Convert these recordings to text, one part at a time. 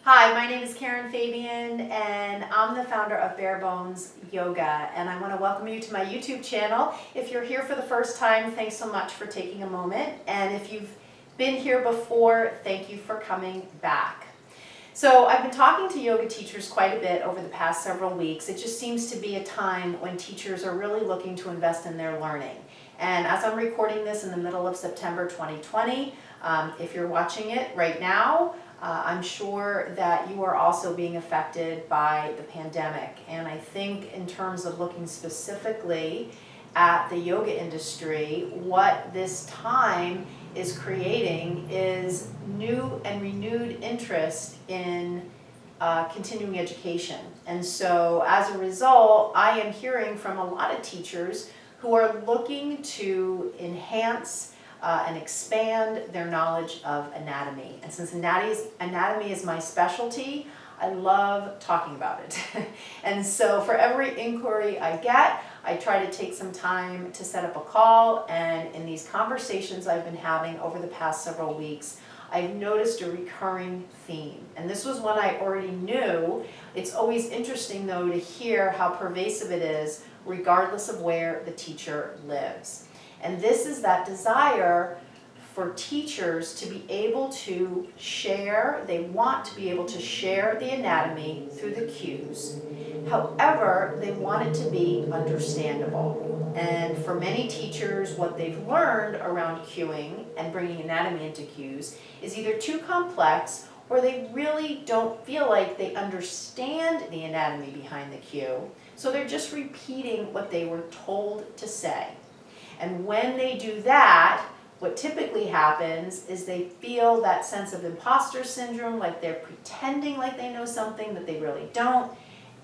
Hi, my name is Karen Fabian and I'm the founder of Bare Bones Yoga, and I want to welcome you to my YouTube channel. If you're here for the first time, thanks so much for taking a moment, and if you've been here before, thank you for coming back. So I've been talking to yoga teachers quite a bit over the past several weeks. It just seems to be a time when teachers are really looking to invest in their learning. And as I'm recording this in the middle of September 2020, if you're watching it right now, I'm sure that you are also being affected by the pandemic. And I think in terms of looking specifically at the yoga industry, what this time is creating is new and renewed interest in continuing education. And so as a result, I am hearing from a lot of teachers who are looking to enhance and expand their knowledge of anatomy. And since anatomy is my specialty, I love talking about it. And so for every inquiry I get, I try to take some time to set up a call, and in these conversations I've been having over the past several weeks, I've noticed a recurring theme. And this was one I already knew. It's always interesting though to hear how pervasive it is regardless of where the teacher lives. And this is that desire for teachers to be able to share, they want to be able to share the anatomy through the cues. However, they want it to be understandable. And for many teachers, what they've learned around cueing and bringing anatomy into cues is either too complex, or they really don't feel like they understand the anatomy behind the cue. So they're just repeating what they were told to say. And when they do that, what typically happens is they feel that sense of imposter syndrome, like they're pretending like they know something that they really don't,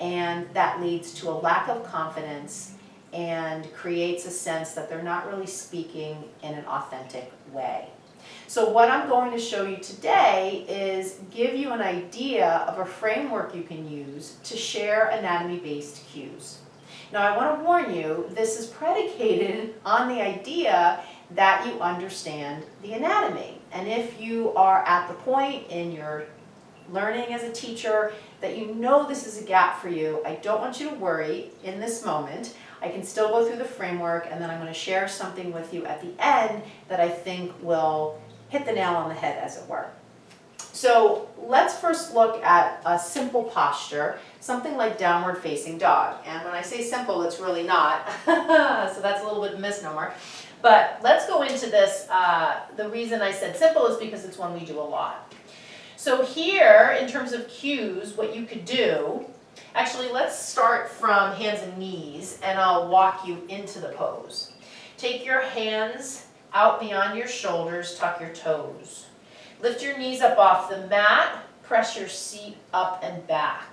and that leads to a lack of confidence and creates a sense that they're not really speaking in an authentic way. So what I'm going to show you today is give you an idea of a framework you can use to share anatomy-based cues. Now I want to warn you, this is predicated on the idea that you understand the anatomy. And if you are at the point in your learning as a teacher that you know this is a gap for you, I don't want you to worry in this moment. I can still go through the framework, and then I'm going to share something with you at the end that I think will hit the nail on the head, as it were. So let's first look at a simple posture, something like downward facing dog. And when I say simple, it's really not. So that's a little bit of a misnomer. But let's go into this. The reason I said simple is because it's one we do a lot. So here, in terms of cues, what you could do, actually let's start from hands and knees, and I'll walk you into the pose. Take your hands out beyond your shoulders, tuck your toes. Lift your knees up off the mat, press your seat up and back.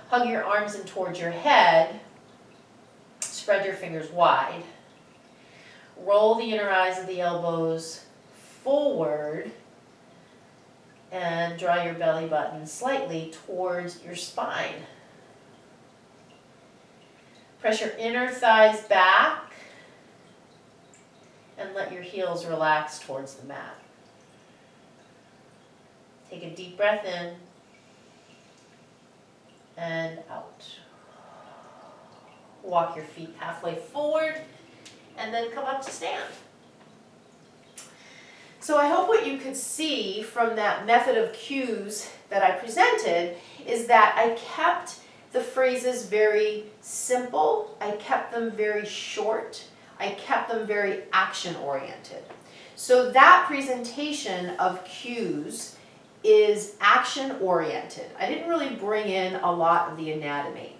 Hug your arms in towards your head, spread your fingers wide. Roll the inner eyes of the elbows forward and draw your belly button slightly towards your spine. Press your inner thighs back and let your heels relax towards the mat. Take a deep breath in and out. Walk your feet halfway forward and then come up to stand. So I hope what you could see from that method of cues that I presented is that I kept the phrases very simple, I kept them very short, I kept them very action-oriented. So that presentation of cues is action-oriented. I didn't really bring in a lot of the anatomy.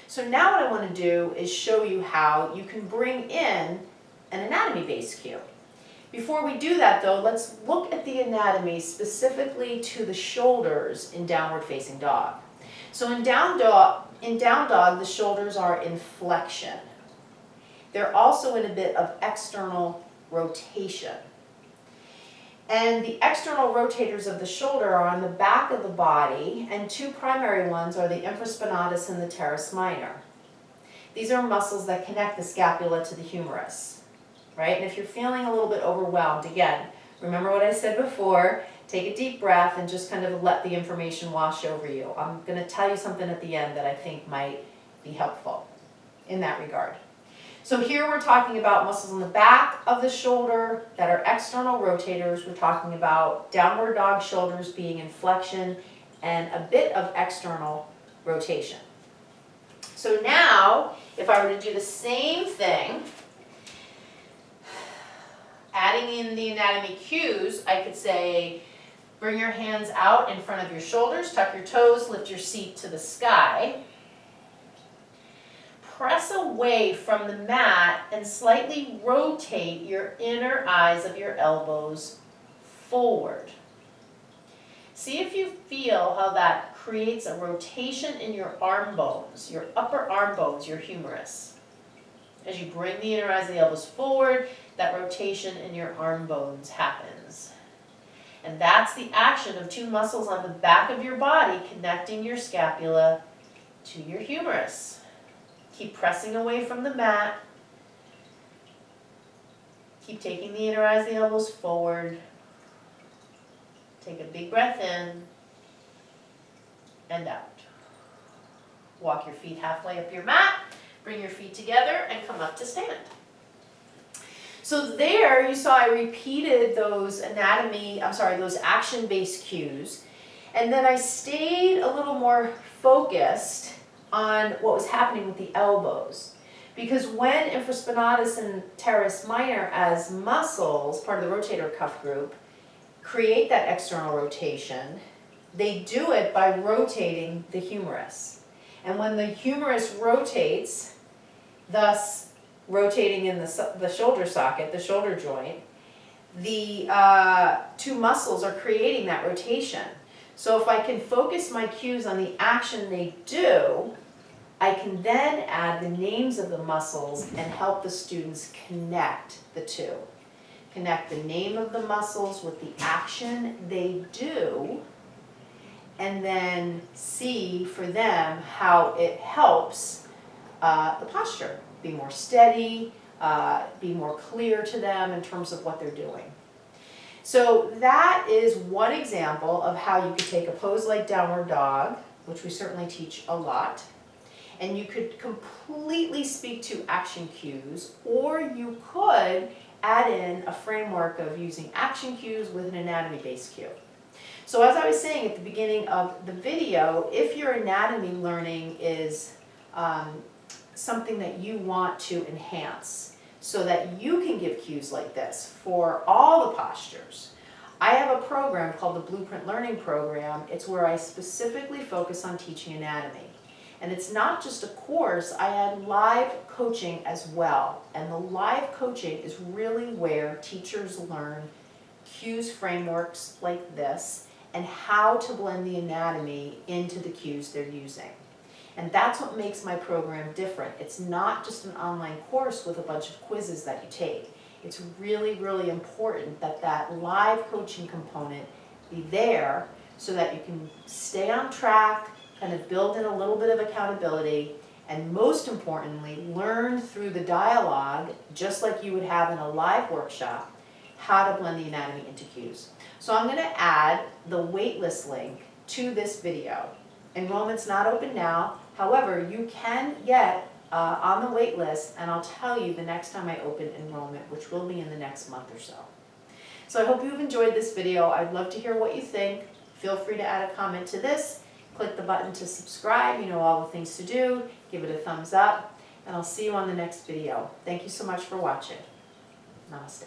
So now what I want to do is show you how you can bring in an anatomy-based cue. Before we do that though, let's look at the anatomy specifically to the shoulders in downward facing dog. So in down dog, the shoulders are in flexion. They're also in a bit of external rotation. And the external rotators of the shoulder are on the back of the body, and two primary ones are the infraspinatus and the teres minor. These are muscles that connect the scapula to the humerus, right? And if you're feeling a little bit overwhelmed, again, remember what I said before, Take a deep breath and just kind of let the information wash over you. I'm going to tell you something at the end that I think might be helpful in that regard. So here we're talking about muscles on the back of the shoulder that are external rotators. We're talking about downward dog shoulders being in flexion and a bit of external rotation. So now, if I were to do the same thing, adding in the anatomy cues, I could say, bring your hands out in front of your shoulders, tuck your toes, lift your seat to the sky. Press away from the mat and slightly rotate your inner eyes of your elbows forward. See if you feel how that creates a rotation in your arm bones, your upper arm bones, your humerus. As you bring the inner eyes of the elbows forward, that rotation in your arm bones happens. And that's the action of two muscles on the back of your body connecting your scapula to your humerus. Keep pressing away from the mat. Keep taking the inner eyes of the elbows forward. Take a big breath in and out. Walk your feet halfway up your mat. Bring your feet together and come up to stand. So there you saw I repeated those those action-based cues. And then I stayed a little more focused on what was happening with the elbows. Because when infraspinatus and teres minor as muscles, part of the rotator cuff group, create that external rotation, they do it by rotating the humerus. And when the humerus rotates, thus rotating in the shoulder socket, the shoulder joint, the two muscles are creating that rotation. So if I can focus my cues on the action they do, I can then add the names of the muscles and help the students connect the two. Connect the name of the muscles with the action they do, and then see for them how it helps the posture be more steady, be more clear to them in terms of what they're doing. So that is one example of how you could take a pose like downward dog, which we certainly teach a lot, and you could completely speak to action cues, or you could add in a framework of using action cues with an anatomy-based cue. So as I was saying at the beginning of the video, if your anatomy learning is something that you want to enhance so that you can give cues like this for all the postures, I have a program called the Blueprint Learning Program. It's where I specifically focus on teaching anatomy. And it's not just a course, I add live coaching as well. And the live coaching is really where teachers learn cues frameworks like this and how to blend the anatomy into the cues they're using. And that's what makes my program different. It's not just an online course with a bunch of quizzes that you take. It's really, really important that that live coaching component be there so that you can stay on track, kind of build in a little bit of accountability, and most importantly, learn through the dialogue, just like you would have in a live workshop, how to blend the anatomy into cues. So I'm going to add the waitlist link to this video. Enrollment's not open now. However, you can get on the wait list, and I'll tell you the next time I open enrollment, which will be in the next month or so. So I hope you've enjoyed this video. I'd love to hear what you think. Feel free to add a comment to this. Click the button to subscribe. You know all the things to do. Give it a thumbs up, and I'll see you on the next video. Thank you so much for watching. Namaste.